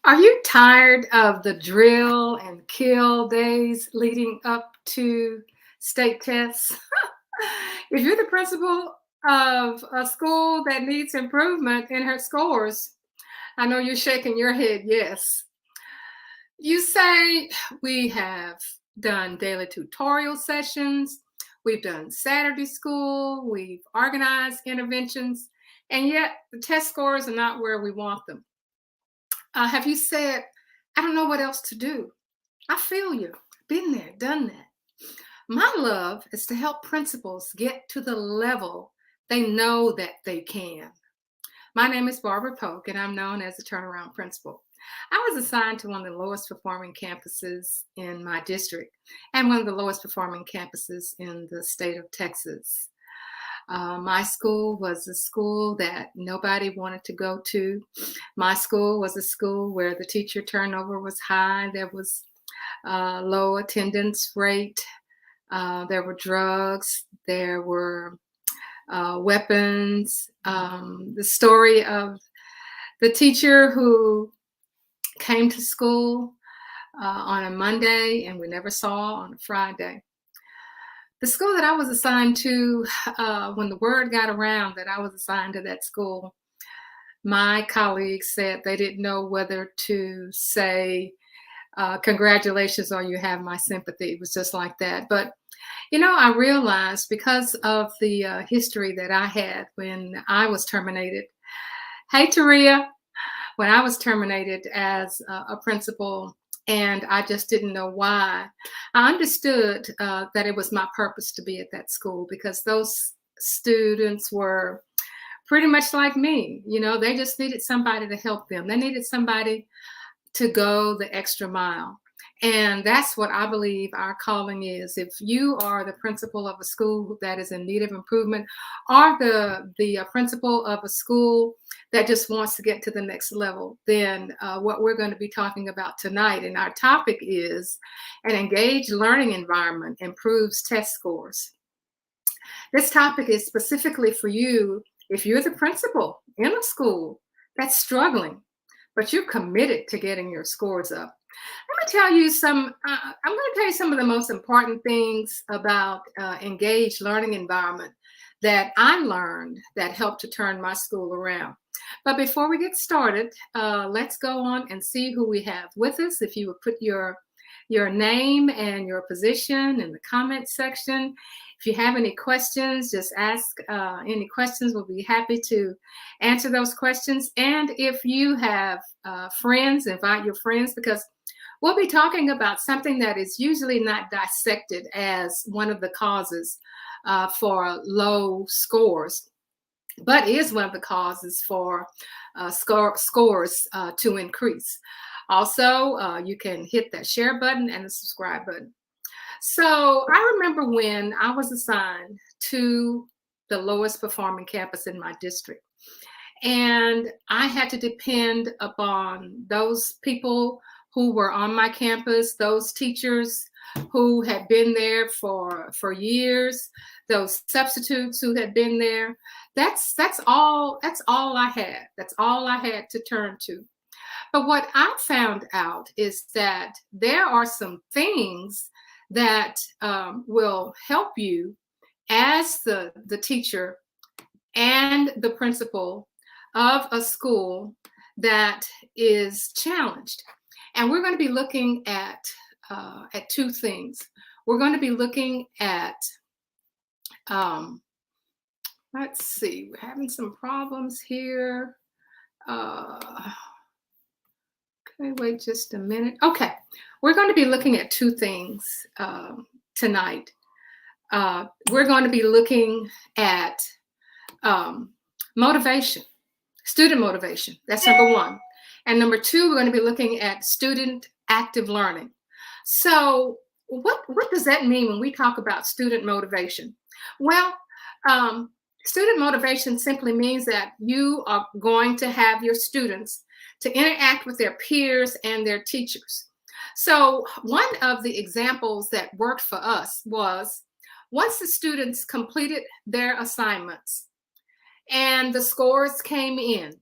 Are you tired of the drill and kill days leading up to state tests? If you're the principal of a school that needs improvement in her scores, I know you're shaking your head, yes. You say we have done daily tutorial sessions, we've done Saturday school, we've organized interventions, and yet the test scores are not where we want them. Have you said, I don't know what else to do? I feel you. Been there, done that. My love is to help principals get to the level they know that they can. My name is Barbara Polk, and I'm known as the turnaround principal. I was assigned to one of the lowest performing campuses in my district and one of the lowest performing campuses in the state of Texas. My school was a school that nobody wanted to go to. My school was a school where the teacher turnover was high. There was low attendance rate. There were drugs. There were weapons. The story of the teacher who came to school on a Monday and we never saw on a Friday. The school that I was assigned to, when the word got around that I was assigned to that school, my colleagues said they didn't know whether to say, congratulations or you have my sympathy. It was just like that. But, I realized because of the history that I had when I was terminated. Hey, Taria, when I was terminated as a principal, and I just didn't know why. I understood that it was my purpose to be at that school because those students were pretty much like me. They just needed somebody to help them. They needed somebody to go the extra mile. And that's what I believe our calling is. If you are the principal of a school that is in need of improvement, or the principal of a school that just wants to get to the next level, then what we're going to be talking about tonight, and our topic is an engaged learning environment improves test scores. This topic is specifically for you if you're the principal in a school that's struggling, but you're committed to getting your scores up. I'm going to tell you some of the most important things about engaged learning environment that I learned that helped to turn my school around. But before we get started, let's go on and see who we have with us. If you would put your name and your position in the comment section. If you have any questions, just ask any questions. We'll be happy to answer those questions. And if you have friends, invite your friends, because we'll be talking about something that is usually not dissected as one of the causes for low scores, but is one of the causes for scores to increase. Also, you can hit that share button and the subscribe button. So I remember when I was assigned to the lowest performing campus in my district, and I had to depend upon those people who were on my campus, those teachers who had been there for years, those substitutes who had been there. That's all I had. That's all I had to turn to. But what I found out is that there are some things that will help you as the teacher and the principal of a school that is challenged. And we're going to be looking at two things. We're going to be looking at, let's see, we're having some problems here. Okay, wait just a minute. Okay, we're going to be looking at two things tonight. We're going to be looking at motivation, student motivation. That's number one. And number two, we're going to be looking at student active learning. So what does that mean when we talk about student motivation? Well, student motivation simply means that you are going to have your students to interact with their peers and their teachers. So one of the examples that worked for us was once the students completed their assignments and the scores came in,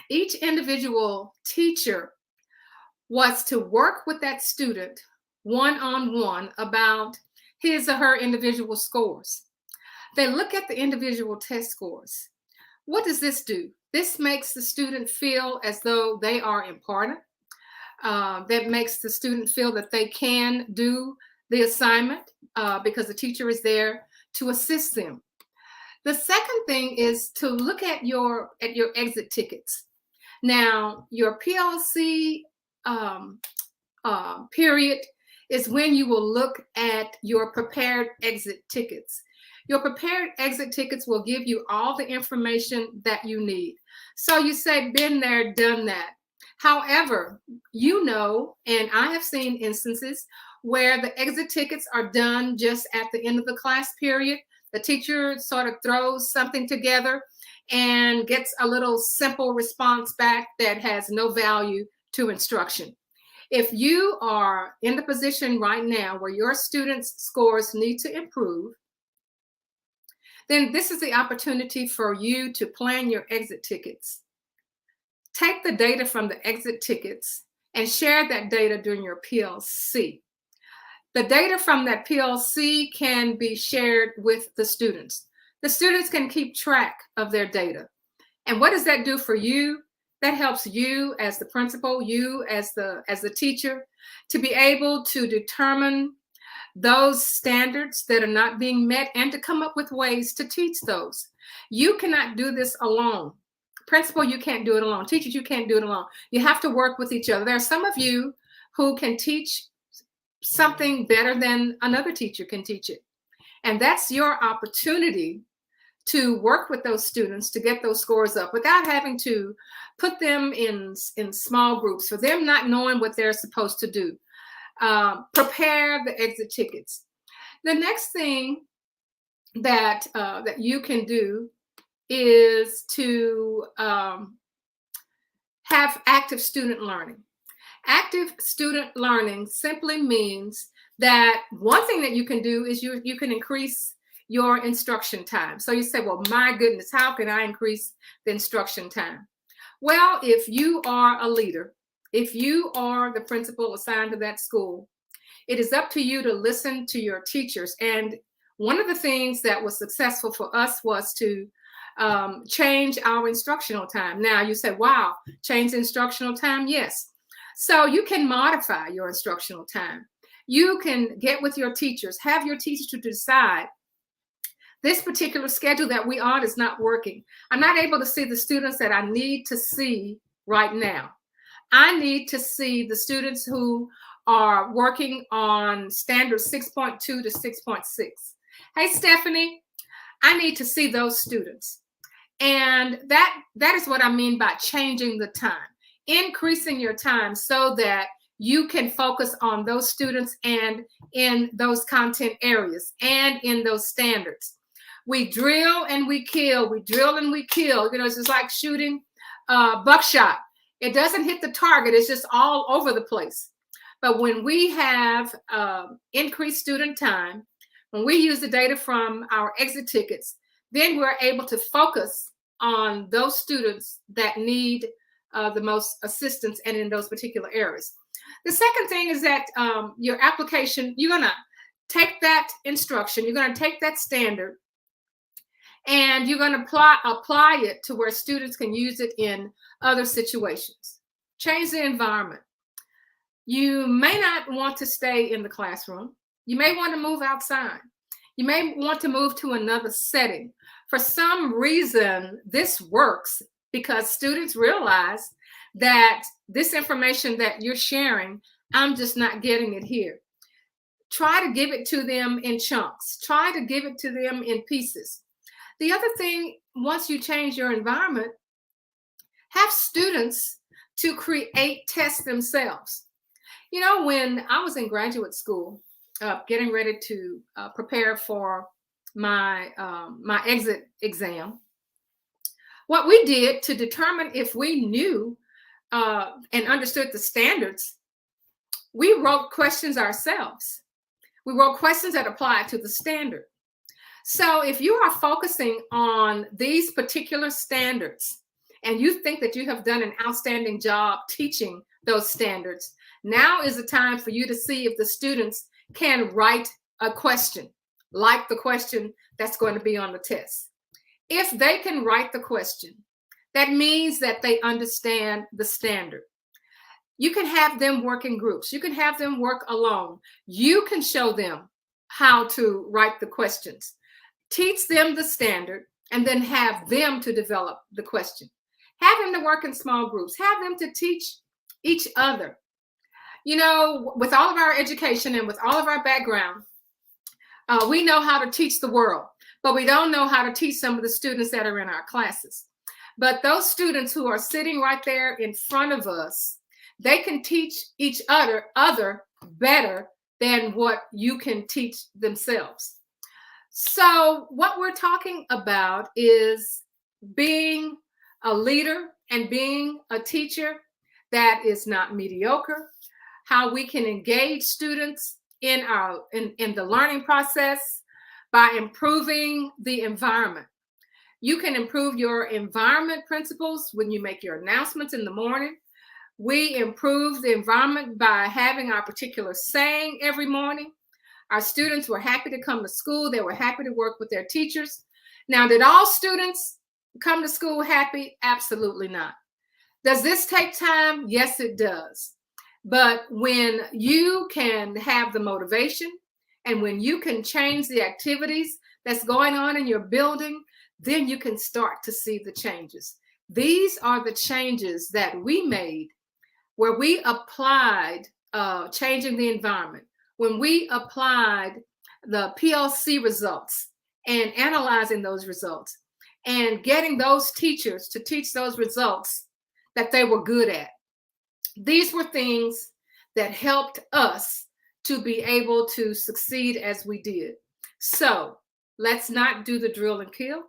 each individual teacher was to work with that student one-on-one about his or her individual scores. They look at the individual test scores. What does this do? This makes the student feel as though they are important. That makes the student feel that they can do the assignment because the teacher is there to assist them. The second thing is to look at your exit tickets. Now, your PLC period is when you will look at your prepared exit tickets. Your prepared exit tickets will give you all the information that you need. So you say, been there, done that. However, you know, and I have seen instances where the exit tickets are done just at the end of the class period. The teacher sort of throws something together and gets a little simple response back that has no value to instruction. If you are in the position right now where your students' scores need to improve, then this is the opportunity for you to plan your exit tickets. Take the data from the exit tickets and share that data during your PLC. The data from that PLC can be shared with the students. The students can keep track of their data. And what does that do for you? That helps you as the principal, you as the teacher, to be able to determine those standards that are not being met and to come up with ways to teach those. You cannot do this alone. Principal, you can't do it alone. Teachers, you can't do it alone. You have to work with each other. There are some of you who can teach something better than another teacher can teach it. And that's your opportunity to work with those students to get those scores up without having to put them in small groups, for them not knowing what they're supposed to do. Prepare the exit tickets. The next thing that you can do is to have active student learning. Active student learning simply means that one thing that you can do is you can increase your instruction time. So you say, well, my goodness, how can I increase the instruction time? Well, if you are a leader, if you are the principal assigned to that school, it is up to you to listen to your teachers. And one of the things that was successful for us was to change our instructional time. Now you say, wow, change the instructional time? Yes. So you can modify your instructional time. You can get with your teachers, have your teachers to decide this particular schedule that we on is not working. I'm not able to see the students that I need to see right now. I need to see the students who are working on standard 6.2 to 6.6. Hey, Stephanie, I need to see those students. And that is what I mean by changing the time, increasing your time so that you can focus on those students and in those content areas and in those standards. We drill and we kill. We drill and we kill. You know, it's just like shooting buckshot. It doesn't hit the target. It's just all over the place. But when we have increased student time, when we use the data from our exit tickets, then we're able to focus on those students that need the most assistance and in those particular areas. The second thing is that your application, you're going to take that instruction, you're going to take that standard, and you're going to apply it to where students can use it in other situations. Change the environment. You may not want to stay in the classroom. You may want to move outside. You may want to move to another setting. For some reason, this works because students realize that this information that you're sharing, I'm just not getting it here. Try to give it to them in chunks. Try to give it to them in pieces. The other thing, once you change your environment, have students to create tests themselves. You know, when I was in graduate school, getting ready to prepare for my exit exam, what we did to determine if we knew and understood the standards, we wrote questions ourselves. We wrote questions that apply to the standard. So if you are focusing on these particular standards and you think that you have done an outstanding job teaching those standards, Now is the time for you to see if the students can write a question, like the question that's going to be on the test. If they can write the question, that means that they understand the standard. You can have them work in groups. You can have them work alone. You can show them how to write the questions. Teach them the standard and then have them to develop the question. Have them to work in small groups. Have them to teach each other. You know, with all of our education and with all of our background, we know how to teach the world, but we don't know how to teach some of the students that are in our classes. But those students who are sitting right there in front of us, they can teach each other better than what you can teach themselves. So what we're talking about is being a leader and being a teacher that is not mediocre, how we can engage students in the learning process by improving the environment. You can improve your environment principles when you make your announcements in the morning. We improve the environment by having our particular saying every morning. Our students were happy to come to school. They were happy to work with their teachers. Now, did all students come to school happy? Absolutely not. Does this take time? Yes, it does. But when you can have the motivation and when you can change the activities that's going on in your building, then you can start to see the changes. These are the changes that we made where we applied changing the environment, when we applied the PLC results and analyzing those results and getting those teachers to teach those results that they were good at. These were things that helped us to be able to succeed as we did. So let's not do the drill and kill.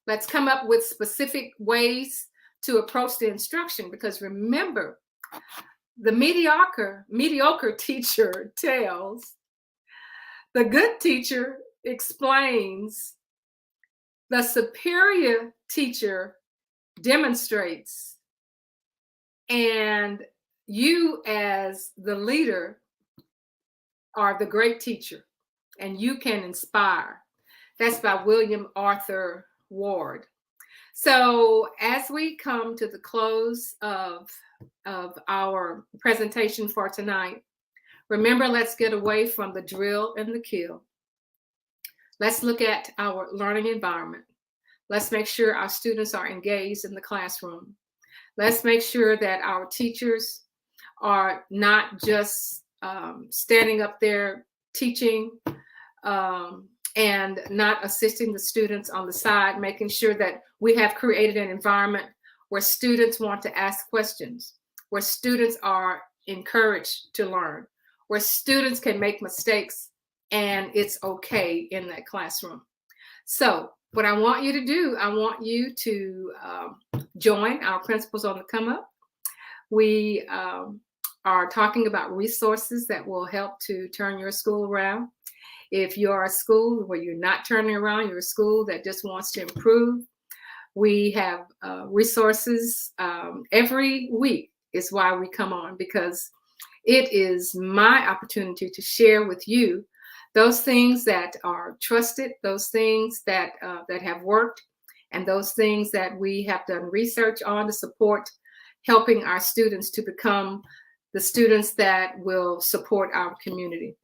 Let's come up with specific ways to approach the instruction, because remember, the mediocre teacher tells, the good teacher explains, the superior teacher demonstrates, and you as the leader are the great teacher and you can inspire. That's by William Arthur Ward. So as we come to the close of our presentation for tonight, remember, let's get away from the drill and the kill. Let's look at our learning environment. Let's make sure our students are engaged in the classroom. Let's make sure that our teachers are not just standing up there teaching and not assisting the students on the side, making sure that we have created an environment where students want to ask questions, where students are encouraged to learn, where students can make mistakes and it's okay in that classroom. So what I want you to do, I want you to join our Principals on the Come Up. We are talking about resources that will help to turn your school around. If you're a school where you're not turning around, you're a school that just wants to improve, we have resources every week is why we come on, because it is my opportunity to share with you those things that are trusted, those things that have worked, and those things that we have done research on to support helping our students to become the students that will support our community.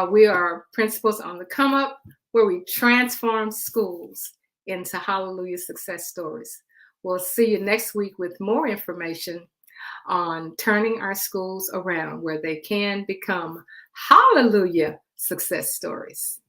We are Principals on the Come Up, where we transform schools into hallelujah success stories. We'll see you next week with more information on turning our schools around where they can become hallelujah success stories.